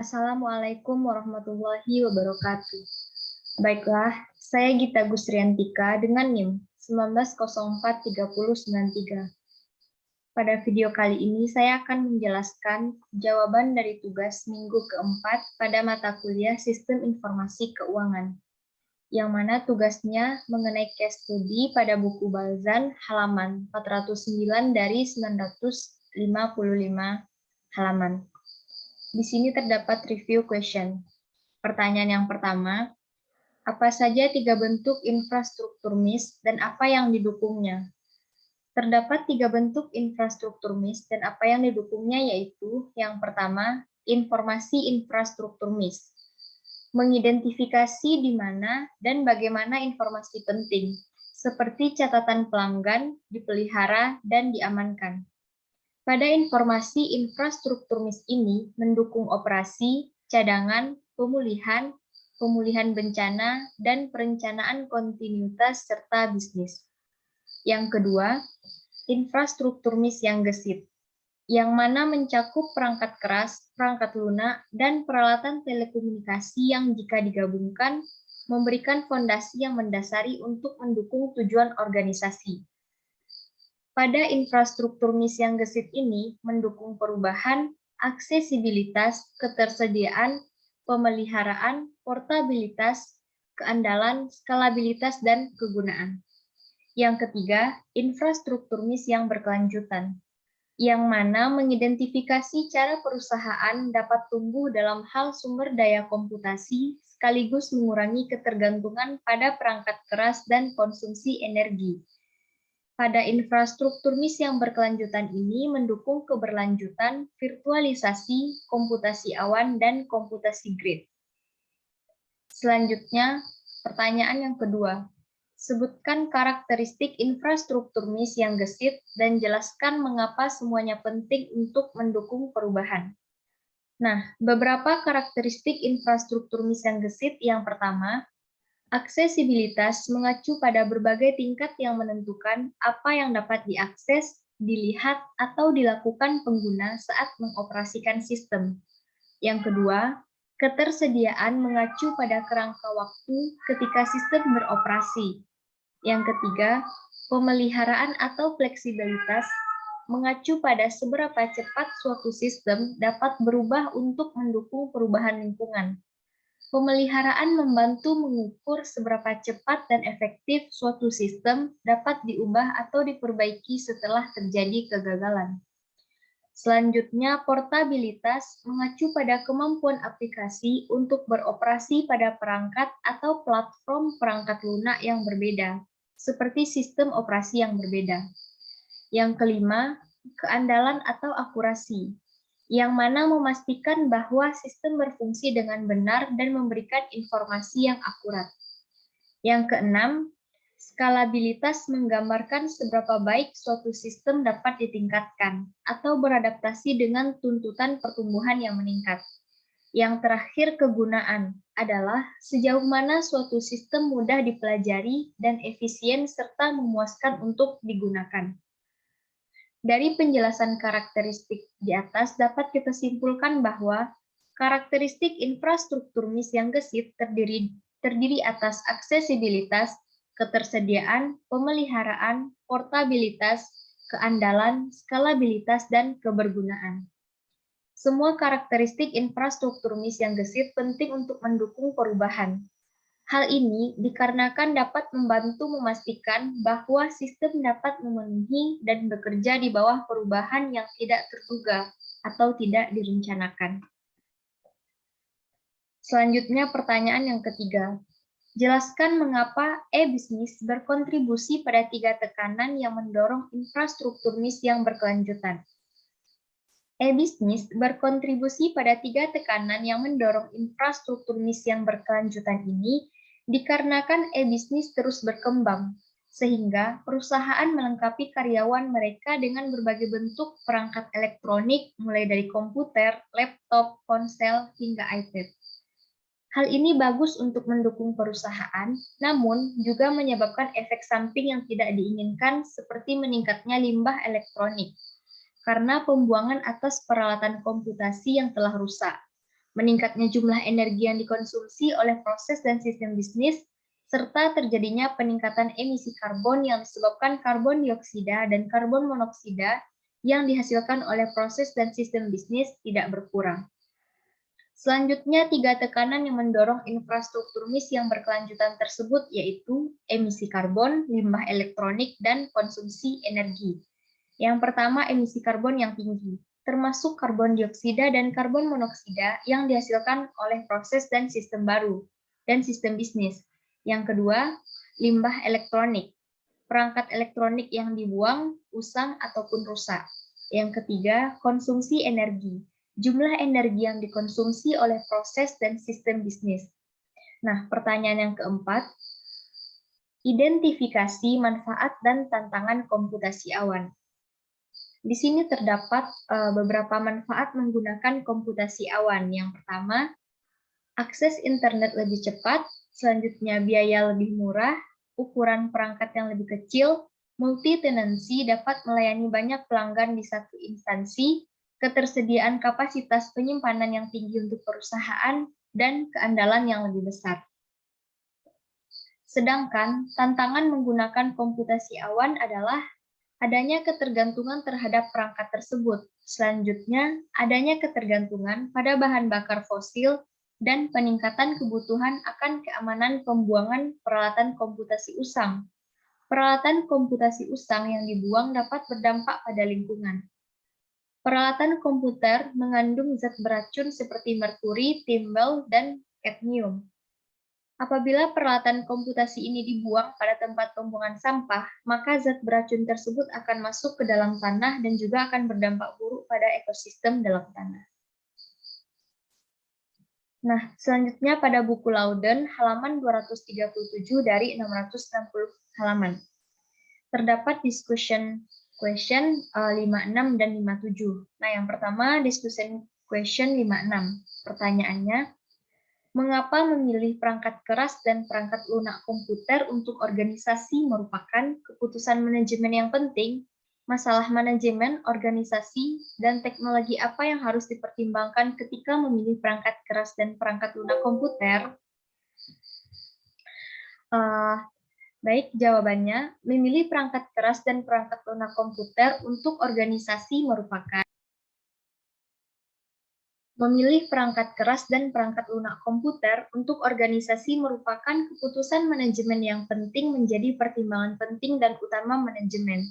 Assalamualaikum warahmatullahi wabarakatuh. Baiklah, saya Gita Gusriantika dengan NIM 19043093. Pada video kali ini saya akan menjelaskan jawaban dari tugas minggu keempat pada mata kuliah Sistem Informasi Keuangan, yang mana tugasnya mengenai case study pada buku Balzan halaman 409 dari 955 halaman. Di sini terdapat review question. Pertanyaan yang pertama, apa saja 3 bentuk infrastruktur MIS dan apa yang didukungnya? Terdapat 3 bentuk infrastruktur MIS dan apa yang didukungnya yaitu yang pertama, informasi infrastruktur MIS. Mengidentifikasi di mana dan bagaimana informasi penting, seperti catatan pelanggan, dipelihara, dan diamankan. Pada informasi infrastruktur MIS ini mendukung operasi, cadangan, pemulihan bencana, dan perencanaan kontinuitas serta bisnis. Yang kedua, infrastruktur MIS yang gesit, yang mana mencakup perangkat keras, perangkat lunak, dan peralatan telekomunikasi yang jika digabungkan memberikan fondasi yang mendasari untuk mendukung tujuan organisasi. Pada infrastruktur MIS yang gesit ini mendukung perubahan, aksesibilitas, ketersediaan, pemeliharaan, portabilitas, keandalan, skalabilitas, dan kegunaan. Yang ketiga, infrastruktur MIS yang berkelanjutan, yang mana mengidentifikasi cara perusahaan dapat tumbuh dalam hal sumber daya komputasi sekaligus mengurangi ketergantungan pada perangkat keras dan konsumsi energi. Pada infrastruktur MIS yang berkelanjutan ini mendukung keberlanjutan, virtualisasi, komputasi awan, dan komputasi grid. Selanjutnya, pertanyaan yang kedua. Sebutkan karakteristik infrastruktur MIS yang gesit dan jelaskan mengapa semuanya penting untuk mendukung perubahan. Nah, beberapa karakteristik infrastruktur MIS yang gesit yang pertama, aksesibilitas mengacu pada berbagai tingkat yang menentukan apa yang dapat diakses, dilihat, atau dilakukan pengguna saat mengoperasikan sistem. Yang kedua, ketersediaan mengacu pada kerangka waktu ketika sistem beroperasi. Yang ketiga, pemeliharaan atau fleksibilitas mengacu pada seberapa cepat suatu sistem dapat berubah untuk mendukung perubahan lingkungan. Pemeliharaan membantu mengukur seberapa cepat dan efektif suatu sistem dapat diubah atau diperbaiki setelah terjadi kegagalan. Selanjutnya, portabilitas mengacu pada kemampuan aplikasi untuk beroperasi pada perangkat atau platform perangkat lunak yang berbeda, seperti sistem operasi yang berbeda. Yang kelima, keandalan atau akurasi, yang mana memastikan bahwa sistem berfungsi dengan benar dan memberikan informasi yang akurat. Yang keenam, skalabilitas menggambarkan seberapa baik suatu sistem dapat ditingkatkan atau beradaptasi dengan tuntutan pertumbuhan yang meningkat. Yang terakhir, kegunaan adalah sejauh mana suatu sistem mudah dipelajari dan efisien serta memuaskan untuk digunakan. Dari penjelasan karakteristik di atas dapat kita simpulkan bahwa karakteristik infrastruktur MIS yang gesit terdiri atas aksesibilitas, ketersediaan, pemeliharaan, portabilitas, keandalan, skalabilitas, dan kebergunaan. Semua karakteristik infrastruktur MIS yang gesit penting untuk mendukung perubahan. Hal ini dikarenakan dapat membantu memastikan bahwa sistem dapat memenuhi dan bekerja di bawah perubahan yang tidak terduga atau tidak direncanakan. Selanjutnya pertanyaan yang ketiga. Jelaskan mengapa e-bisnis berkontribusi pada 3 tekanan yang mendorong infrastruktur MIS yang berkelanjutan. E-bisnis berkontribusi pada 3 tekanan yang mendorong infrastruktur MIS yang berkelanjutan ini dikarenakan e-bisnis terus berkembang, sehingga perusahaan melengkapi karyawan mereka dengan berbagai bentuk perangkat elektronik mulai dari komputer, laptop, ponsel, hingga iPad. Hal ini bagus untuk mendukung perusahaan, namun juga menyebabkan efek samping yang tidak diinginkan seperti meningkatnya limbah elektronik, karena pembuangan atas peralatan komputasi yang telah rusak. meningkatnya jumlah energi yang dikonsumsi oleh proses dan sistem bisnis, serta terjadinya peningkatan emisi karbon yang disebabkan karbon dioksida dan karbon monoksida yang dihasilkan oleh proses dan sistem bisnis tidak berkurang. Selanjutnya, 3 tekanan yang mendorong infrastruktur MIS yang berkelanjutan tersebut yaitu emisi karbon, limbah elektronik, dan konsumsi energi. Yang pertama, emisi karbon yang tinggi, termasuk karbon dioksida dan karbon monoksida yang dihasilkan oleh proses dan sistem baru, dan sistem bisnis. Yang kedua, limbah elektronik, perangkat elektronik yang dibuang, usang, ataupun rusak. Yang ketiga, konsumsi energi, jumlah energi yang dikonsumsi oleh proses dan sistem bisnis. Nah, pertanyaan yang keempat, identifikasi manfaat dan tantangan komputasi awan. Di sini terdapat beberapa manfaat menggunakan komputasi awan. Yang pertama, akses internet lebih cepat, selanjutnya biaya lebih murah, ukuran perangkat yang lebih kecil, multi-tenancy dapat melayani banyak pelanggan di satu instansi, ketersediaan kapasitas penyimpanan yang tinggi untuk perusahaan, dan keandalan yang lebih besar. Sedangkan tantangan menggunakan komputasi awan adalah adanya ketergantungan terhadap perangkat tersebut. Selanjutnya, adanya ketergantungan pada bahan bakar fosil dan peningkatan kebutuhan akan keamanan pembuangan peralatan komputasi usang. Peralatan komputasi usang yang dibuang dapat berdampak pada lingkungan. Peralatan komputer mengandung zat beracun seperti merkuri, timbal, dan kadmium. Apabila peralatan komputasi ini dibuang pada tempat pembuangan sampah, maka zat beracun tersebut akan masuk ke dalam tanah dan juga akan berdampak buruk pada ekosistem dalam tanah. Nah, selanjutnya pada buku Loudon, halaman 237 dari 660 halaman. Terdapat discussion question 56 dan 57. Nah, yang pertama discussion question 56. Pertanyaannya, mengapa memilih perangkat keras dan perangkat lunak komputer untuk organisasi merupakan keputusan manajemen yang penting? Masalah manajemen, organisasi, dan teknologi apa yang harus dipertimbangkan ketika memilih perangkat keras dan perangkat lunak komputer? Baik, jawabannya, memilih perangkat keras dan perangkat lunak komputer untuk organisasi merupakan memilih perangkat keras dan perangkat lunak komputer untuk organisasi merupakan keputusan manajemen yang penting menjadi pertimbangan penting dan utama manajemen.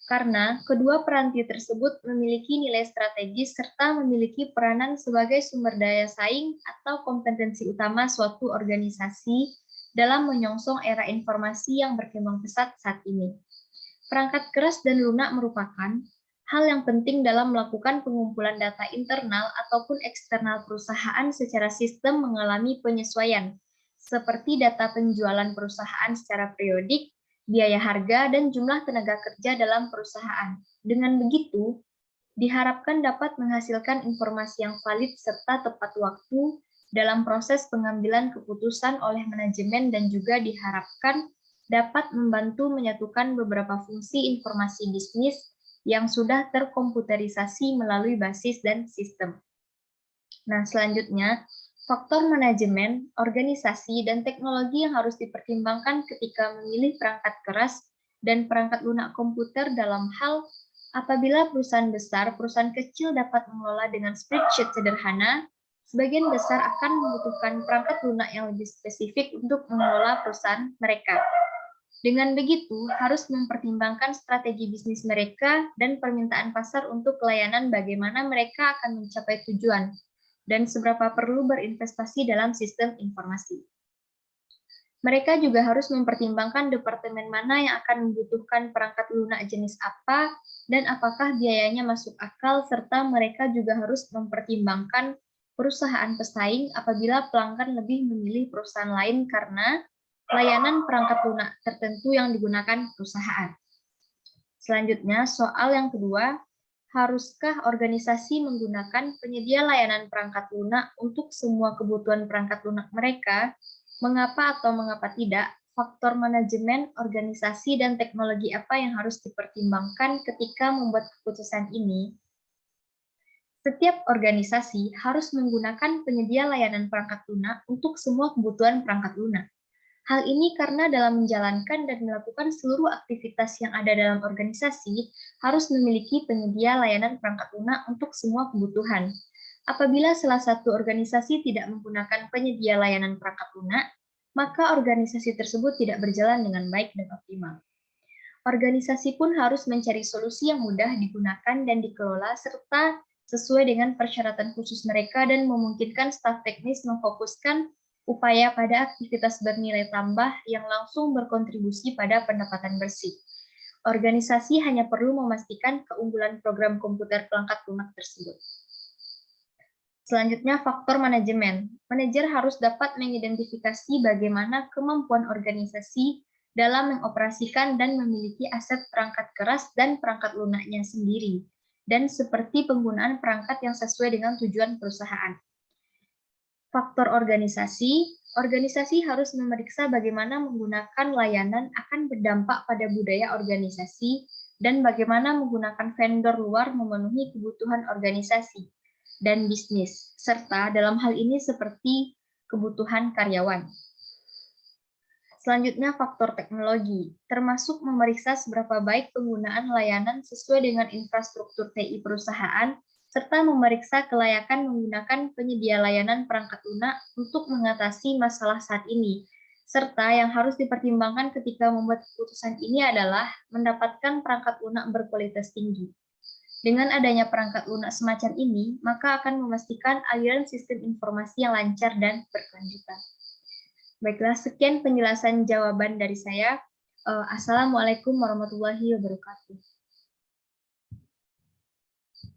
Karena kedua peranti tersebut memiliki nilai strategis serta memiliki peranan sebagai sumber daya saing atau kompetensi utama suatu organisasi dalam menyongsong era informasi yang berkembang pesat saat ini. Perangkat keras dan lunak merupakan hal yang penting dalam melakukan pengumpulan data internal ataupun eksternal perusahaan secara sistem mengalami penyesuaian, seperti data penjualan perusahaan secara periodik, biaya harga, dan jumlah tenaga kerja dalam perusahaan. Dengan begitu, diharapkan dapat menghasilkan informasi yang valid serta tepat waktu dalam proses pengambilan keputusan oleh manajemen dan juga diharapkan dapat membantu menyatukan beberapa fungsi informasi bisnis yang sudah terkomputerisasi melalui basis dan sistem. Nah, selanjutnya, faktor manajemen, organisasi, dan teknologi yang harus dipertimbangkan ketika memilih perangkat keras dan perangkat lunak komputer dalam hal apabila perusahaan besar, perusahaan kecil dapat mengelola dengan spreadsheet sederhana, sebagian besar akan membutuhkan perangkat lunak yang lebih spesifik untuk mengelola perusahaan mereka. Dengan begitu, harus mempertimbangkan strategi bisnis mereka dan permintaan pasar untuk layanan bagaimana mereka akan mencapai tujuan, dan seberapa perlu berinvestasi dalam sistem informasi. Mereka juga harus mempertimbangkan departemen mana yang akan membutuhkan perangkat lunak jenis apa, dan apakah biayanya masuk akal, serta mereka juga harus mempertimbangkan perusahaan pesaing apabila pelanggan lebih memilih perusahaan lain karena layanan perangkat lunak tertentu yang digunakan perusahaan. Selanjutnya, soal yang kedua, haruskah organisasi menggunakan penyedia layanan perangkat lunak untuk semua kebutuhan perangkat lunak mereka? Mengapa atau mengapa tidak? Faktor manajemen, organisasi, dan teknologi apa yang harus dipertimbangkan ketika membuat keputusan ini? Setiap organisasi harus menggunakan penyedia layanan perangkat lunak untuk semua kebutuhan perangkat lunak. Hal ini karena dalam menjalankan dan melakukan seluruh aktivitas yang ada dalam organisasi harus memiliki penyedia layanan perangkat lunak untuk semua kebutuhan. Apabila salah satu organisasi tidak menggunakan penyedia layanan perangkat lunak, maka organisasi tersebut tidak berjalan dengan baik dan optimal. Organisasi pun harus mencari solusi yang mudah digunakan dan dikelola serta sesuai dengan persyaratan khusus mereka dan memungkinkan staf teknis memfokuskan upaya pada aktivitas bernilai tambah yang langsung berkontribusi pada pendapatan bersih. Organisasi hanya perlu memastikan keunggulan program komputer pelengkap lunak tersebut. Selanjutnya, faktor manajemen. Manajer harus dapat mengidentifikasi bagaimana kemampuan organisasi dalam mengoperasikan dan memiliki aset perangkat keras dan perangkat lunaknya sendiri, dan seperti penggunaan perangkat yang sesuai dengan tujuan perusahaan. Faktor organisasi. Organisasi harus memeriksa bagaimana menggunakan layanan akan berdampak pada budaya organisasi dan bagaimana menggunakan vendor luar memenuhi kebutuhan organisasi dan bisnis, serta dalam hal ini seperti kebutuhan karyawan. Selanjutnya, faktor teknologi, termasuk memeriksa seberapa baik penggunaan layanan sesuai dengan infrastruktur TI perusahaan, serta memeriksa kelayakan menggunakan penyedia layanan perangkat lunak untuk mengatasi masalah saat ini. Serta yang harus dipertimbangkan ketika membuat keputusan ini adalah mendapatkan perangkat lunak berkualitas tinggi. Dengan adanya perangkat lunak semacam ini, maka akan memastikan aliran sistem informasi yang lancar dan berkelanjutan. Baiklah, sekian penjelasan jawaban dari saya. Assalamualaikum warahmatullahi wabarakatuh.